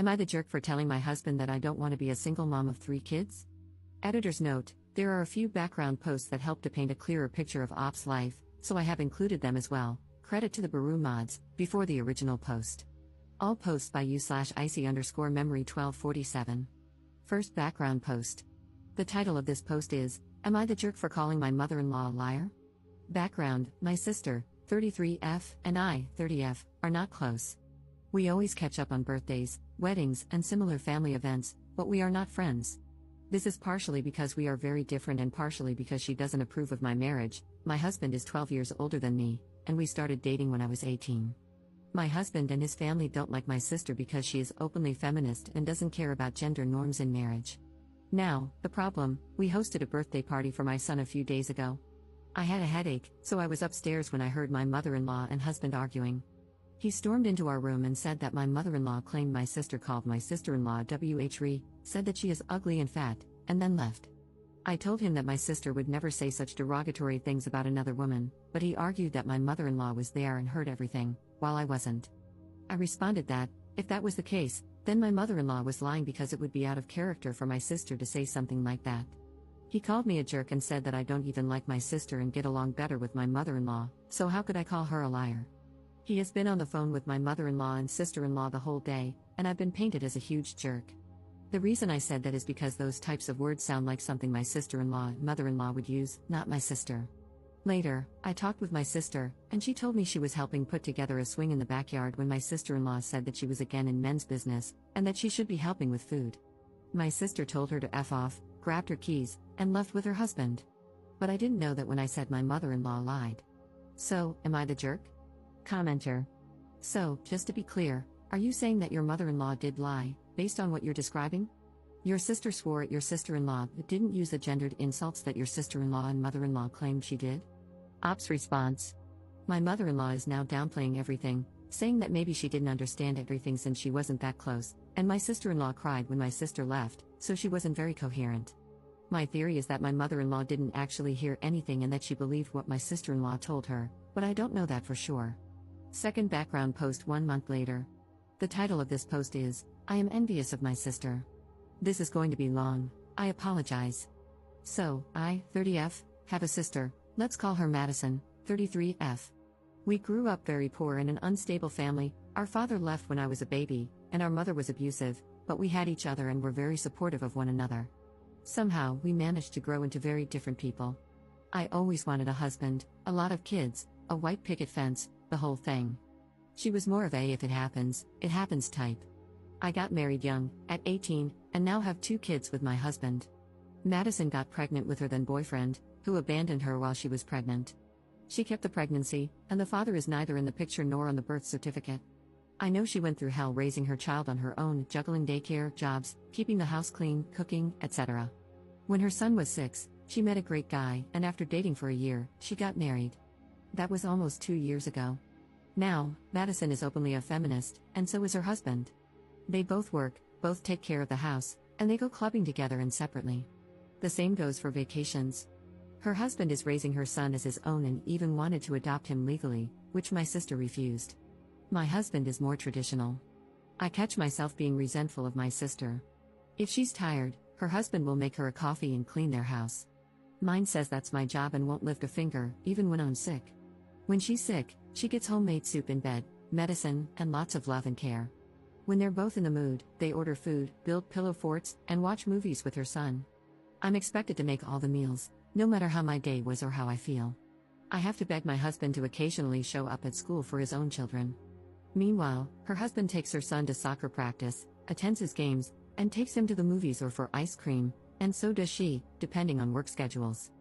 Am I the jerk for telling my husband that I don't want to be a single mom of 3 kids? Editor's note: there are a few background posts that help to paint a clearer picture of Op's life, so I have included them as well. Credit to the Baru mods, before the original post. All posts by u/icy_memory 1247. First background post. The title of this post is, Am I the jerk for calling my mother-in-law a liar? Background: my sister, 33F, and I, 30F, are not close. We always catch up on birthdays, weddings, and similar family events, but we are not friends. This is partially because we are very different and partially because she doesn't approve of my marriage. My husband is 12 years older than me, and we started dating when I was 18. My husband and his family don't like my sister because she is openly feminist and doesn't care about gender norms in marriage. Now, the problem: we hosted a birthday party for my son a few days ago. I had a headache, so I was upstairs when I heard my mother-in-law and husband arguing. He stormed into our room and said that my mother-in-law claimed my sister called my sister-in-law WHRE, said that she is ugly and fat, and then left. I told him that my sister would never say such derogatory things about another woman, but he argued that my mother-in-law was there and heard everything, while I wasn't. I responded that, if that was the case, then my mother-in-law was lying because it would be out of character for my sister to say something like that. He called me a jerk and said that I don't even like my sister and get along better with my mother-in-law, so how could I call her a liar? He has been on the phone with my mother-in-law and sister-in-law the whole day, and I've been painted as a huge jerk. The reason I said that is because those types of words sound like something my sister-in-law and mother-in-law would use, not my sister. Later, I talked with my sister, and she told me she was helping put together a swing in the backyard when my sister-in-law said that she was again in men's business, and that she should be helping with food. My sister told her to F off, grabbed her keys, and left with her husband. But I didn't know that when I said my mother-in-law lied. So, am I the jerk? Commenter. So, just to be clear, are you saying that your mother-in-law did lie, based on what you're describing? Your sister swore at your sister-in-law but didn't use the gendered insults that your sister-in-law and mother-in-law claimed she did? Op's response. My mother-in-law is now downplaying everything, saying that maybe she didn't understand everything since she wasn't that close, and my sister-in-law cried when my sister left, so she wasn't very coherent. My theory is that my mother-in-law didn't actually hear anything and that she believed what my sister-in-law told her, but I don't know that for sure. Second background post 1 month later. The title of this post is, I am envious of my sister. This is going to be long, I apologize. So, I, 30F, have a sister, let's call her Madison, 33F. We grew up very poor in an unstable family. Our father left when I was a baby, and our mother was abusive, but we had each other and were very supportive of one another. Somehow, we managed to grow into very different people. I always wanted a husband, a lot of kids, a white picket fence, the whole thing. She was more of a if it happens type. I got married young, at 18, and now have 2 kids with my husband. Madison got pregnant with her then boyfriend, who abandoned her while she was pregnant. She kept the pregnancy, and the father is neither in the picture nor on the birth certificate. I know she went through hell raising her child on her own, juggling daycare, jobs, keeping the house clean, cooking, etc. When her son was 6, she met a great guy, and after dating for a year, she got married. That was almost 2 years ago. Now, Madison is openly a feminist, and so is her husband. They both work, both take care of the house, and they go clubbing together and separately. The same goes for vacations. Her husband is raising her son as his own and even wanted to adopt him legally, which my sister refused. My husband is more traditional. I catch myself being resentful of my sister. If she's tired, her husband will make her a coffee and clean their house. Mine says that's my job and won't lift a finger, even when I'm sick. When she's sick, she gets homemade soup in bed, medicine, and lots of love and care. When they're both in the mood, they order food, build pillow forts, and watch movies with her son. I'm expected to make all the meals, no matter how my day was or how I feel. I have to beg my husband to occasionally show up at school for his own children. Meanwhile, her husband takes her son to soccer practice, attends his games, and takes him to the movies or for ice cream, and so does she, depending on work schedules.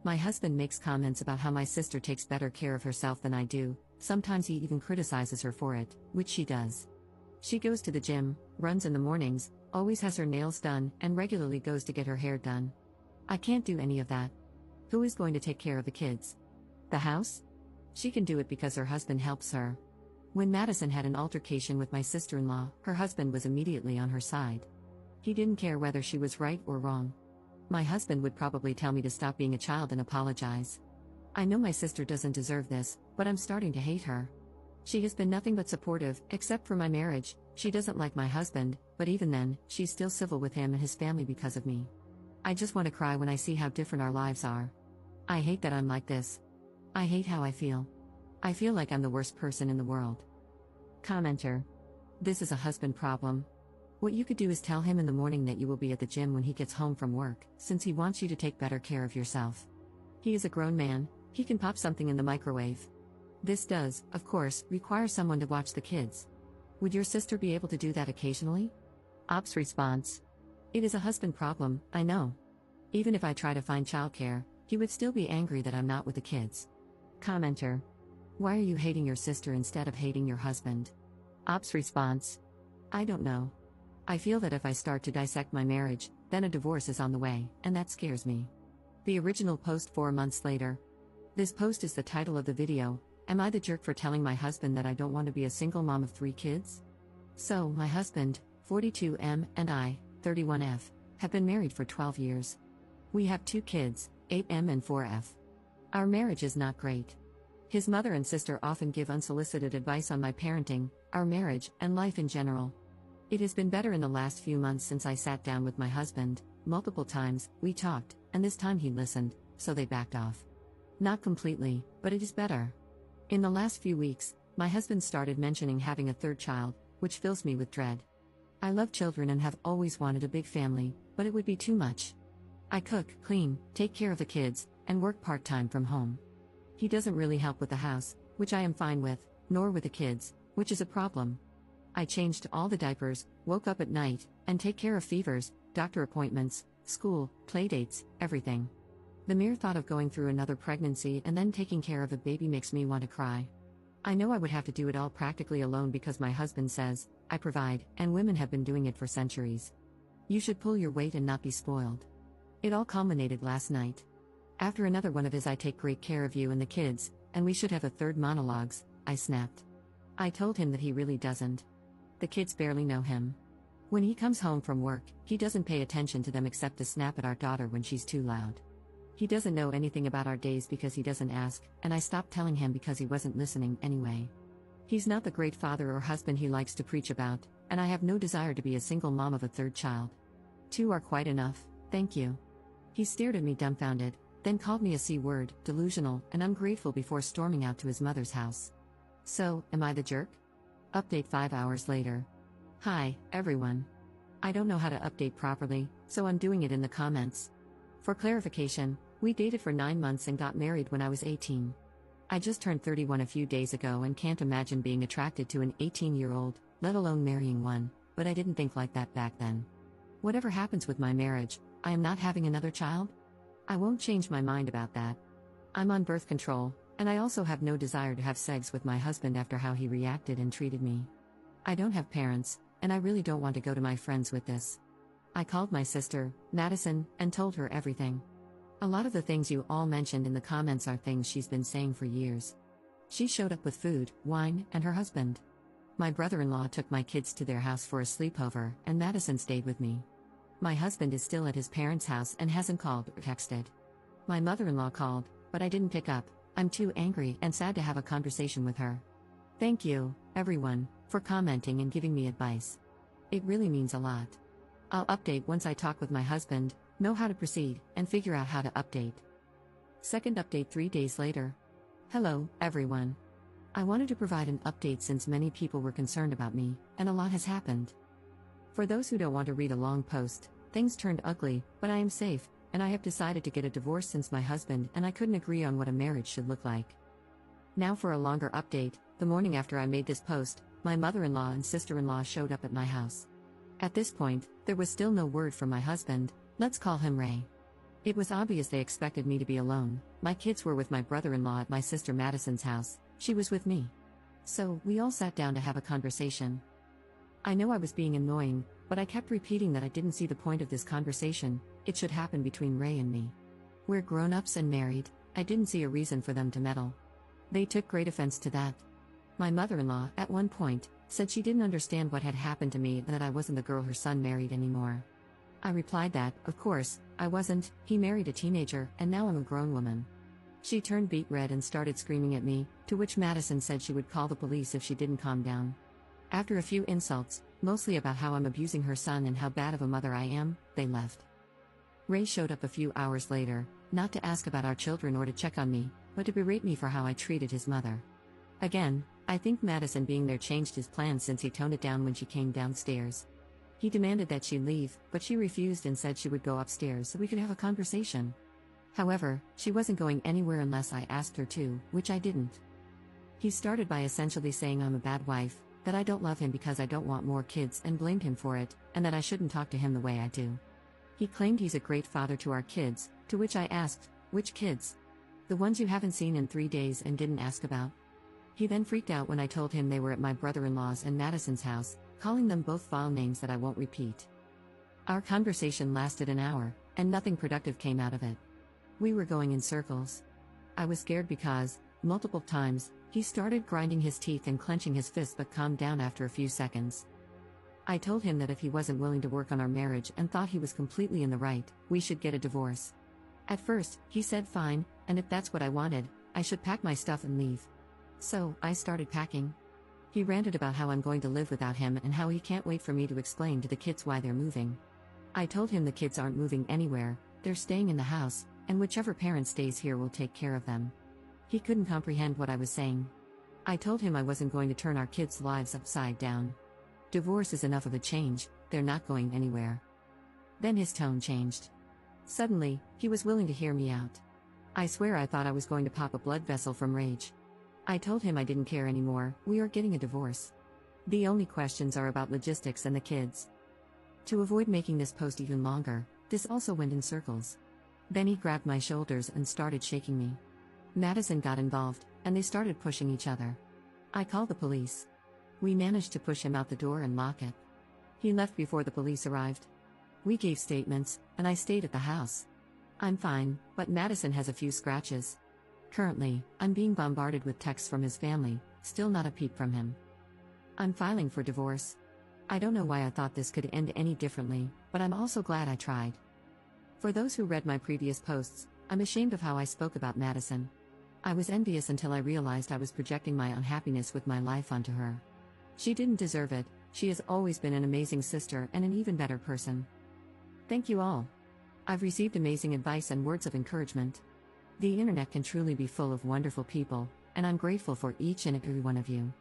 My husband makes comments about how my sister takes better care of herself than I do. Sometimes he even criticizes her for it, which she does. She goes to the gym, runs in the mornings, always has her nails done, and regularly goes to get her hair done. I can't do any of that. Who is going to take care of the kids? The house? She can do it because her husband helps her. When Madison had an altercation with my sister-in-law, her husband was immediately on her side. He didn't care whether she was right or wrong. My husband would probably tell me to stop being a child and apologize. I know my sister doesn't deserve this, but I'm starting to hate her. She has been nothing but supportive, except for my marriage. She doesn't like my husband, but even then, she's still civil with him and his family because of me. I just want to cry when I see how different our lives are. I hate that I'm like this. I hate how I feel. I feel like I'm the worst person in the world. Commenter. This is a husband problem. What you could do is tell him in the morning that you will be at the gym when he gets home from work, since he wants you to take better care of yourself. He is a grown man, he can pop something in the microwave. This does, of course, require someone to watch the kids. Would your sister be able to do that occasionally? Op's response. It is a husband problem, I know. Even if I try to find childcare, he would still be angry that I'm not with the kids. Commenter. Why are you hating your sister instead of hating your husband? Op's response. I don't know. I feel that if I start to dissect my marriage, then a divorce is on the way, and that scares me. The original post 4 months later. This post is the title of the video. Am I the jerk for telling my husband that I don't want to be a single mom of 3 kids? So, my husband, 42M, and I, 31F, have been married for 12 years. We have 2 kids, 8M and 4F. Our marriage is not great. His mother and sister often give unsolicited advice on my parenting, our marriage, and life in general. It has been better in the last few months since I sat down with my husband. Multiple times, we talked, and this time he listened, so they backed off. Not completely, but it is better. In the last few weeks, my husband started mentioning having a 3rd child, which fills me with dread. I love children and have always wanted a big family, but it would be too much. I cook, clean, take care of the kids, and work part-time from home. He doesn't really help with the house, which I am fine with, nor with the kids, which is a problem. I changed all the diapers, woke up at night, and take care of fevers, doctor appointments, school, playdates, everything. The mere thought of going through another pregnancy and then taking care of a baby makes me want to cry. I know I would have to do it all practically alone because my husband says, I provide, and women have been doing it for centuries. You should pull your weight and not be spoiled. It all culminated last night. After another one of his I take great care of you and the kids, and we should have a 3rd monologues, I snapped. I told him that he really doesn't. The kids barely know him. When he comes home from work, he doesn't pay attention to them except to snap at our daughter when she's too loud. He doesn't know anything about our days because he doesn't ask, and I stopped telling him because he wasn't listening anyway. He's not the great father or husband he likes to preach about, and I have no desire to be a single mom of a 3rd child. 2 are quite enough, thank you. He stared at me dumbfounded, then called me a C-word, delusional, and ungrateful before storming out to his mother's house. So, am I the jerk? Update 5 hours later. Hi, everyone. I don't know how to update properly, so I'm doing it in the comments. For clarification, we dated for 9 months and got married when I was 18. I just turned 31 a few days ago and can't imagine being attracted to an 18-year-old, let alone marrying one, but I didn't think like that back then. Whatever happens with my marriage, I am not having another child? I won't change my mind about that. I'm on birth control, and I also have no desire to have sex with my husband after how he reacted and treated me. I don't have parents, and I really don't want to go to my friends with this. I called my sister, Madison, and told her everything. A lot of the things you all mentioned in the comments are things she's been saying for years. She showed up with food, wine, and her husband. My brother-in-law took my kids to their house for a sleepover, and Madison stayed with me. My husband is still at his parents' house and hasn't called or texted. My mother-in-law called, but I didn't pick up. I'm too angry and sad to have a conversation with her. Thank you, everyone, for commenting and giving me advice. It really means a lot. I'll update once I talk with my husband, know how to proceed, and figure out how to update. Second update 3 days later. Hello, everyone. I wanted to provide an update since many people were concerned about me, and a lot has happened. For those who don't want to read a long post, things turned ugly, but I am safe, and I have decided to get a divorce since my husband and I couldn't agree on what a marriage should look like. Now for a longer update. The morning after I made this post, my mother-in-law and sister-in-law showed up at my house. At this point, there was still no word from my husband, let's call him Ray. It was obvious they expected me to be alone. My kids were with my brother-in-law at my sister Madison's house, she was with me. So, we all sat down to have a conversation. I know I was being annoying, but I kept repeating that I didn't see the point of this conversation, it should happen between Ray and me. We're grown-ups and married, I didn't see a reason for them to meddle. They took great offense to that. My mother-in-law, at one point, said she didn't understand what had happened to me and that I wasn't the girl her son married anymore. I replied that, of course, I wasn't, he married a teenager, and now I'm a grown woman. She turned beet red and started screaming at me, to which Madison said she would call the police if she didn't calm down. After a few insults, mostly about how I'm abusing her son and how bad of a mother I am. They left. Ray showed up a few hours later, not to ask about our children or to check on me, but to berate me for how I treated his mother. Again, I think Madison being there changed his plans since he toned it down when she came downstairs. He demanded that she leave, but she refused and said she would go upstairs so we could have a conversation. However, she wasn't going anywhere unless I asked her to, which I didn't. He started by essentially saying I'm a bad wife, that I don't love him because I don't want more kids and blamed him for it, and that I shouldn't talk to him the way I do. He claimed he's a great father to our kids, to which I asked, which kids? The ones you haven't seen in 3 days and didn't ask about? He then freaked out when I told him they were at my brother-in-law's and Madison's house, calling them both vile names that I won't repeat. Our conversation lasted an hour, and nothing productive came out of it. We were going in circles. I was scared because, multiple times, he started grinding his teeth and clenching his fists but calmed down after a few seconds. I told him that if he wasn't willing to work on our marriage and thought he was completely in the right, we should get a divorce. At first, he said fine, and if that's what I wanted, I should pack my stuff and leave. So, I started packing. He ranted about how I'm going to live without him and how he can't wait for me to explain to the kids why they're moving. I told him the kids aren't moving anywhere, they're staying in the house, and whichever parent stays here will take care of them. He couldn't comprehend what I was saying. I told him I wasn't going to turn our kids' lives upside down. Divorce is enough of a change, they're not going anywhere. Then his tone changed. Suddenly, he was willing to hear me out. I swear I thought I was going to pop a blood vessel from rage. I told him I didn't care anymore, we are getting a divorce. The only questions are about logistics and the kids. To avoid making this post even longer, this also went in circles. Then he grabbed my shoulders and started shaking me. Madison got involved, and they started pushing each other. I called the police. We managed to push him out the door and lock it. He left before the police arrived. We gave statements, and I stayed at the house. I'm fine, but Madison has a few scratches. Currently, I'm being bombarded with texts from his family, still not a peep from him. I'm filing for divorce. I don't know why I thought this could end any differently, but I'm also glad I tried. For those who read my previous posts, I'm ashamed of how I spoke about Madison. I was envious until I realized I was projecting my unhappiness with my life onto her. She didn't deserve it, she has always been an amazing sister and an even better person. Thank you all. I've received amazing advice and words of encouragement. The internet can truly be full of wonderful people, and I'm grateful for each and every one of you.